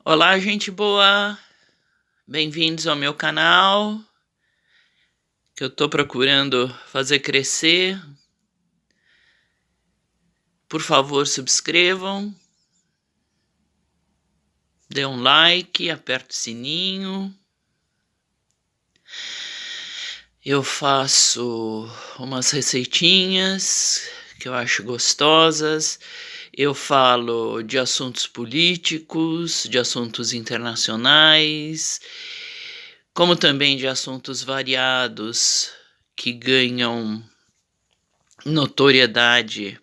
Olá, gente boa! Bem-vindos ao meu canal, que eu tô procurando fazer crescer. Por favor, subscrevam, dê um like, aperte o sininho. Eu faço umas receitinhas que eu acho gostosas. Eu falo de assuntos políticos, de assuntos internacionais, como também de assuntos variados que ganham notoriedade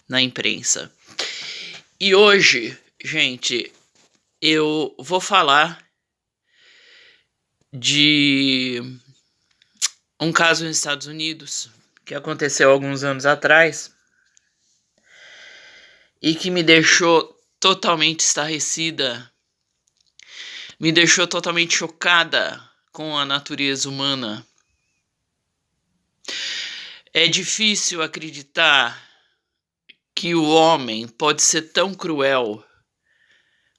na imprensa. E hoje, gente, eu vou falar de um caso nos Estados Unidos que aconteceu alguns anos atrás e que me deixou totalmente estarrecida, me deixou totalmente chocada com a natureza humana. É difícil acreditar que o homem pode ser tão cruel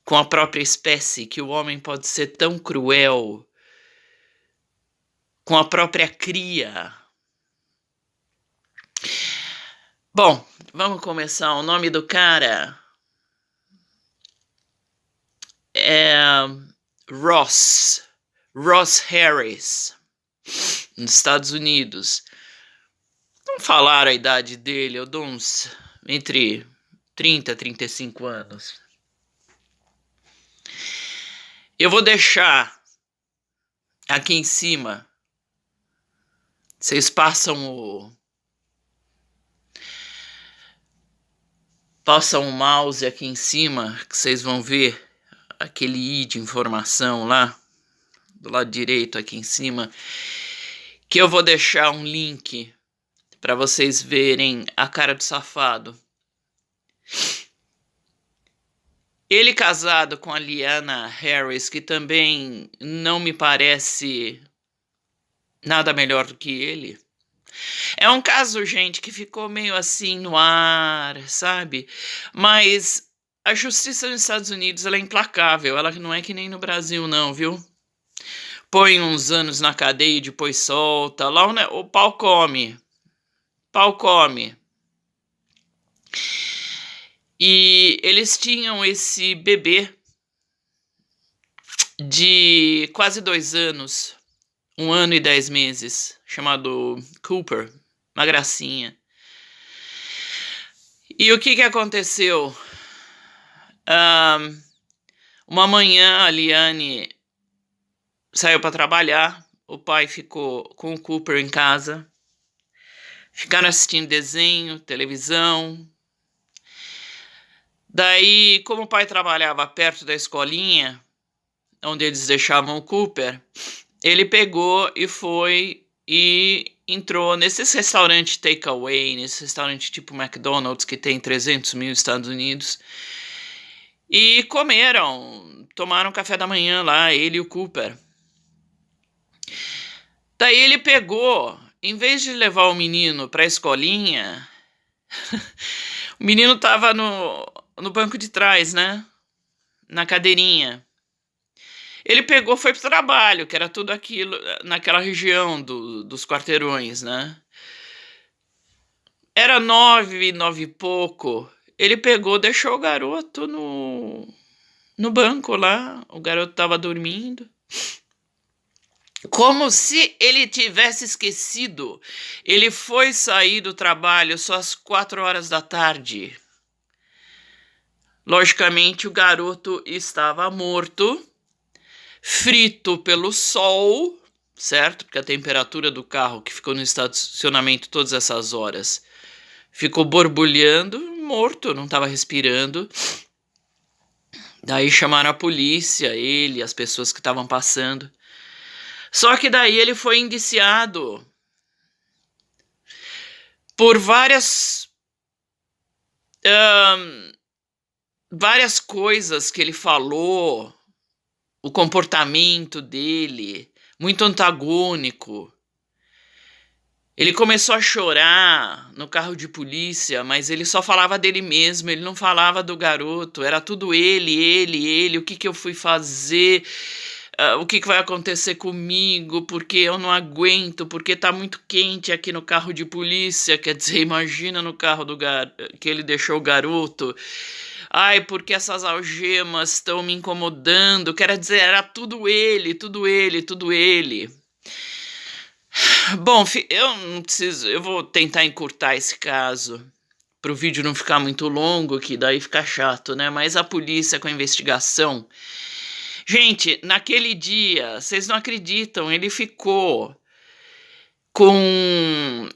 com a própria espécie, que o homem pode ser tão cruel com a própria cria. Bom, vamos começar. O nome do cara é Ross Harris, nos Estados Unidos. Não falaram a idade dele, eu dou uns entre 30 e 35 anos. Eu vou deixar aqui em cima. Vocês passam o mouse aqui em cima, que vocês vão ver aquele i de informação lá, do lado direito aqui em cima, que eu vou deixar um link para vocês verem a cara do safado. Ele casado com a Liana Harris, que também não me parece nada melhor do que ele. É um caso, gente, que ficou meio assim no ar, sabe? Mas a justiça nos Estados Unidos, ela é implacável. Ela não é que nem no Brasil, não, viu? Põe uns anos na cadeia e depois solta. Lá o pau come. Pau come. E eles tinham esse bebê de quase 2 anos, 1 ano e 10 meses, chamado Cooper, uma gracinha. E o que aconteceu? Uma manhã a Liane saiu para trabalhar, o pai ficou com o Cooper em casa, ficaram assistindo desenho, televisão. Daí, como o pai trabalhava perto da escolinha, onde eles deixavam o Cooper, ele pegou e foi e entrou nesses restaurantes takeaway, nesse restaurante tipo McDonald's que tem 300 mil nos Estados Unidos, e comeram, tomaram café da manhã lá, ele e o Cooper. Daí ele pegou, em vez de levar o menino para a escolinha, o menino tava no banco de trás, né? Na cadeirinha. Ele pegou, foi pro trabalho, que era tudo aquilo, naquela região dos quarteirões, né? Era 9 e pouco. Ele pegou, deixou o garoto no banco lá. O garoto tava dormindo. Como se ele tivesse esquecido. Ele foi sair do trabalho só às 4 horas da tarde. Logicamente, o garoto estava morto, frito pelo sol, certo? Porque a temperatura do carro que ficou no estacionamento todas essas horas ficou borbulhando, morto, não estava respirando. Daí chamaram a polícia, ele, as pessoas que estavam passando. Só que daí ele foi indiciado por várias coisas que ele falou, o comportamento dele, muito antagônico. Ele começou a chorar no carro de polícia, mas ele só falava dele mesmo, ele não falava do garoto, era tudo ele, o que que eu fui fazer, o que que vai acontecer comigo, porque eu não aguento, porque tá muito quente aqui no carro de polícia, quer dizer, imagina no carro que ele deixou o garoto. Ai, porque essas algemas estão me incomodando, quer dizer, era tudo ele, tudo ele, tudo ele. Bom, eu não preciso, eu vou tentar encurtar esse caso para o vídeo não ficar muito longo, que daí fica chato, né? Mas a polícia com a investigação. Gente, naquele dia, vocês não acreditam, ele ficou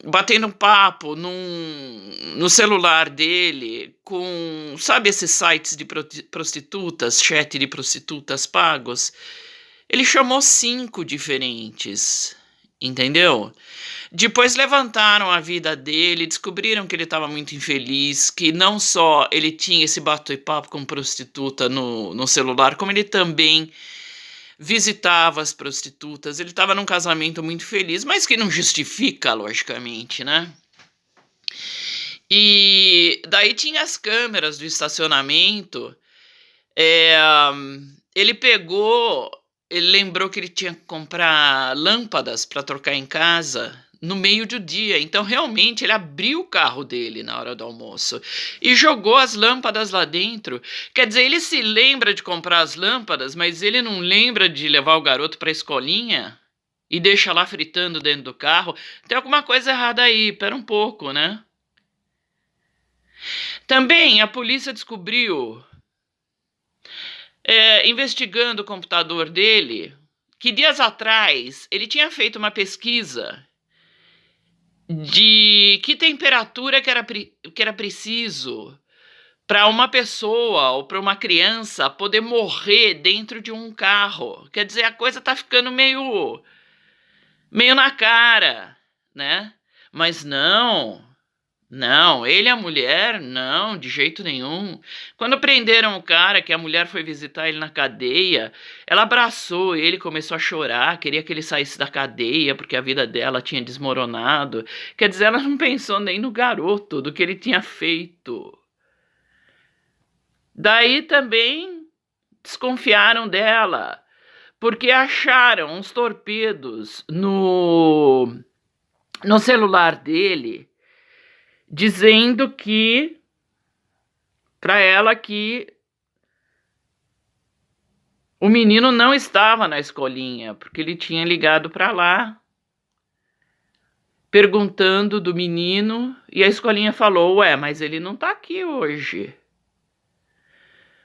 batendo papo no celular dele com, sabe esses sites de prostitutas, chat de prostitutas pagos? Ele chamou 5 diferentes, entendeu? Depois levantaram a vida dele, descobriram que ele estava muito infeliz, que não só ele tinha esse bate-papo com prostituta no celular, como ele também visitava as prostitutas. Ele estava num casamento muito feliz, mas que não justifica, logicamente, né? E daí tinha as câmeras do estacionamento. Ele lembrou que ele tinha que comprar lâmpadas para trocar em casa no meio do dia. Então, realmente, ele abriu o carro dele na hora do almoço e jogou as lâmpadas lá dentro. Quer dizer, ele se lembra de comprar as lâmpadas, mas ele não lembra de levar o garoto para a escolinha e deixa lá fritando dentro do carro. Tem alguma coisa errada aí, pera um pouco, né? Também a polícia descobriu, investigando o computador dele, que dias atrás ele tinha feito uma pesquisa de que temperatura que era preciso para uma pessoa ou para uma criança poder morrer dentro de um carro. Quer dizer, a coisa tá ficando meio na cara, né? Mas não, ele e a mulher, não, de jeito nenhum. Quando prenderam o cara, que a mulher foi visitar ele na cadeia, ela abraçou ele, começou a chorar, queria que ele saísse da cadeia, porque a vida dela tinha desmoronado. Quer dizer, ela não pensou nem no garoto, do que ele tinha feito. Daí também desconfiaram dela, porque acharam uns torpedos no celular dele, dizendo que para ela que o menino não estava na escolinha, porque ele tinha ligado para lá perguntando do menino e a escolinha falou: "Ué, mas ele não tá aqui hoje".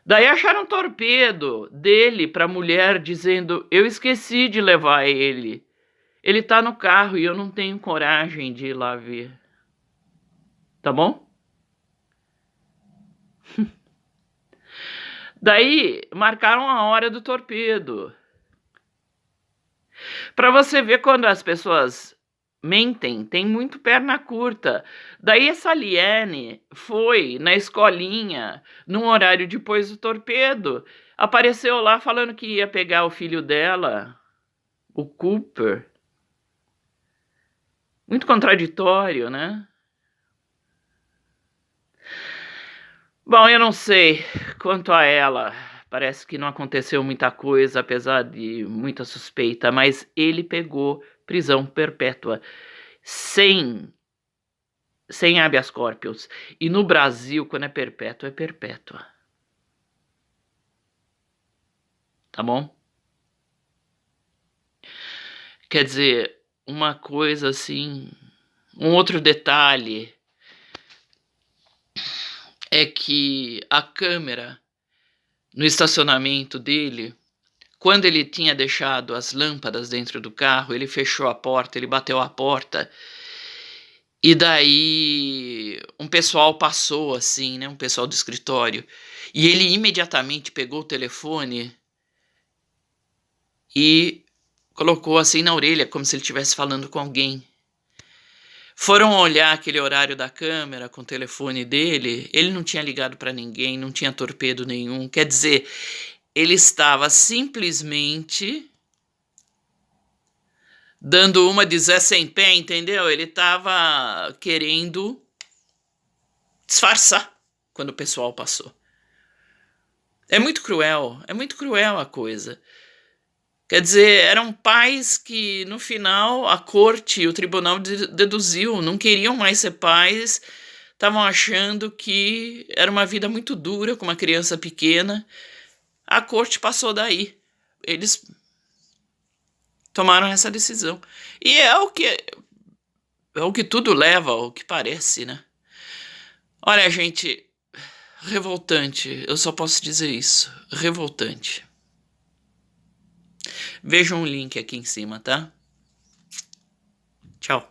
Daí acharam um torpedo dele para a mulher dizendo: "Eu esqueci de levar ele. Ele tá no carro e eu não tenho coragem de ir lá ver". Tá bom? Daí marcaram a hora do torpedo. Para você ver quando as pessoas mentem, tem muito perna curta. Daí essa Liane foi na escolinha, num horário depois do torpedo, apareceu lá falando que ia pegar o filho dela, o Cooper. Muito contraditório, né? Bom, eu não sei quanto a ela. Parece que não aconteceu muita coisa, apesar de muita suspeita, mas ele pegou prisão perpétua sem habeas corpus. E no Brasil, quando é perpétua, é perpétua. Tá bom? Quer dizer, uma coisa assim, um outro detalhe é que a câmera no estacionamento dele, quando ele tinha deixado as lâmpadas dentro do carro, ele fechou a porta, ele bateu a porta, e daí um pessoal passou assim, né, um pessoal do escritório, e ele imediatamente pegou o telefone e colocou assim na orelha, como se ele estivesse falando com alguém. Foram olhar aquele horário da câmera com o telefone dele, ele não tinha ligado para ninguém, não tinha torpedo nenhum. Quer dizer, ele estava simplesmente dando uma de Zé Sem Pé, entendeu? Ele tava querendo disfarçar quando o pessoal passou. É muito cruel a coisa. Quer dizer, eram pais que no final a corte e o tribunal deduziu, não queriam mais ser pais, estavam achando que era uma vida muito dura com uma criança pequena. A corte passou daí. Eles tomaram essa decisão. E é o que tudo leva, ao que parece, né? Olha, gente, revoltante. Eu só posso dizer isso. Revoltante. Vejam um link aqui em cima, tá? Tchau.